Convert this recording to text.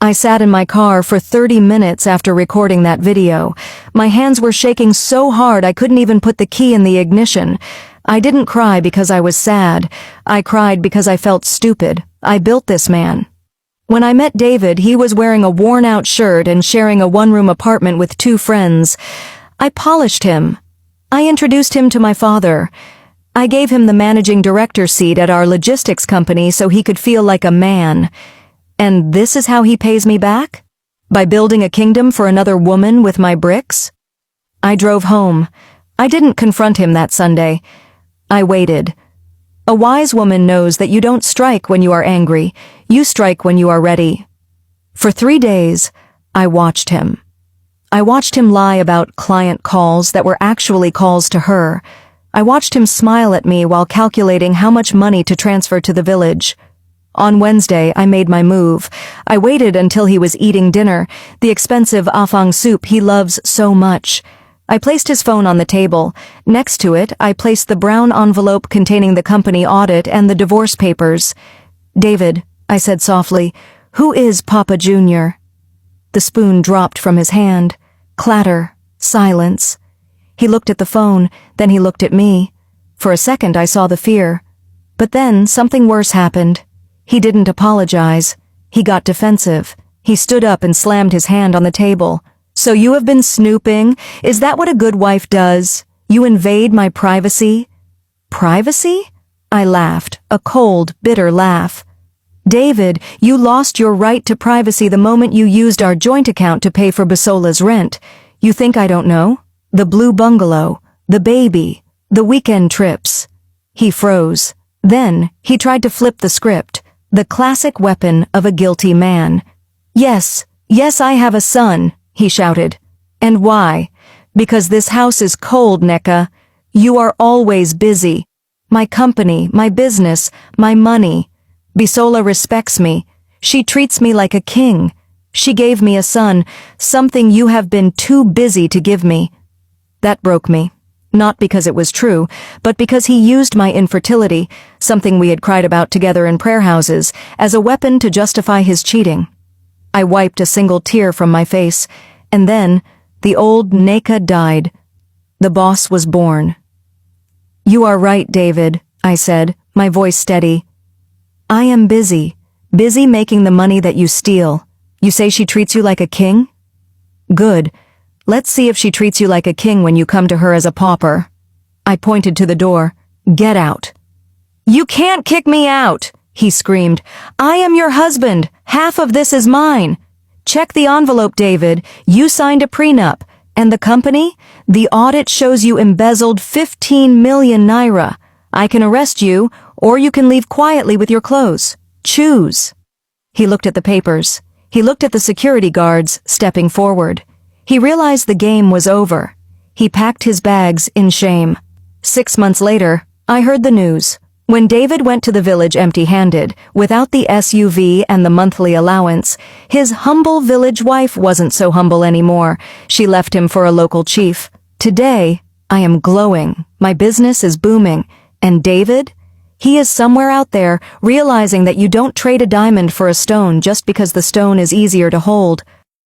I sat in my car for 30 minutes after recording that video. My hands were shaking so hard I couldn't even put the key in the ignition. I didn't cry because I was sad. I cried because I felt stupid. I built this man. When I met David, he was wearing a worn-out shirt and sharing a one-room apartment with 2 friends. I polished him. I introduced him to my father. I gave him the managing director seat at our logistics company so he could feel like a man. And this is how he pays me back? By building a kingdom for another woman with my bricks? I drove home. I didn't confront him that Sunday. I waited. A wise woman knows that you don't strike when you are angry. You strike when you are ready. For 3 days, I watched him. I watched him lie about client calls that were actually calls to her. I watched him smile at me while calculating how much money to transfer to the village. On Wednesday, I made my move. I waited until he was eating dinner, the expensive afang soup he loves so much. I placed his phone on the table. Next to it, I placed the brown envelope containing the company audit and the divorce papers. "David," I said softly, "who is Papa Jr.?" The spoon dropped from his hand. Clatter. Silence. He looked at the phone, then he looked at me. For a second, I saw the fear. But then something worse happened. He didn't apologize. He got defensive. He stood up and slammed his hand on the table. "So you have been snooping? Is that what a good wife does? You invade my privacy?" "Privacy?" I laughed, a cold, bitter laugh. "David, you lost your right to privacy the moment you used our joint account to pay for Basola's rent. You think I don't know? The blue bungalow, the baby, the weekend trips." He froze. Then, he tried to flip the script. The classic weapon of a guilty man. Yes, I have a son," he shouted. "And why? Because this house is cold, Neka. You are always busy. My company, my business, my money. Bisola respects me. She treats me like a king. She gave me a son, something you have been too busy to give me." That broke me. Not because it was true, but because he used my infertility, something we had cried about together in prayer houses, as a weapon to justify his cheating. I wiped a single tear from my face, and then the old Neka died. The boss was born. "You are right, David," I said, my voice steady. "I am busy making the money that you steal. You say she treats you like a king? Good. Let's see if she treats you like a king when you come to her as a pauper." I pointed to the door. "Get out." "You can't kick me out," he screamed. "I am your husband. Half of this is mine. Check the envelope, David. You signed a prenup. And the company? The audit shows you embezzled 15 million naira. I can arrest you, or you can leave quietly with your clothes. Choose." He looked at the papers. He looked at the security guards, stepping forward. He realized the game was over. He packed his bags in shame. 6 months later, I heard the news. When David went to the village empty-handed, without the SUV and the monthly allowance, his humble village wife wasn't so humble anymore. She left him for a local chief. Today, I am glowing. My business is booming. And David? He is somewhere out there, realizing that you don't trade a diamond for a stone just because the stone is easier to hold.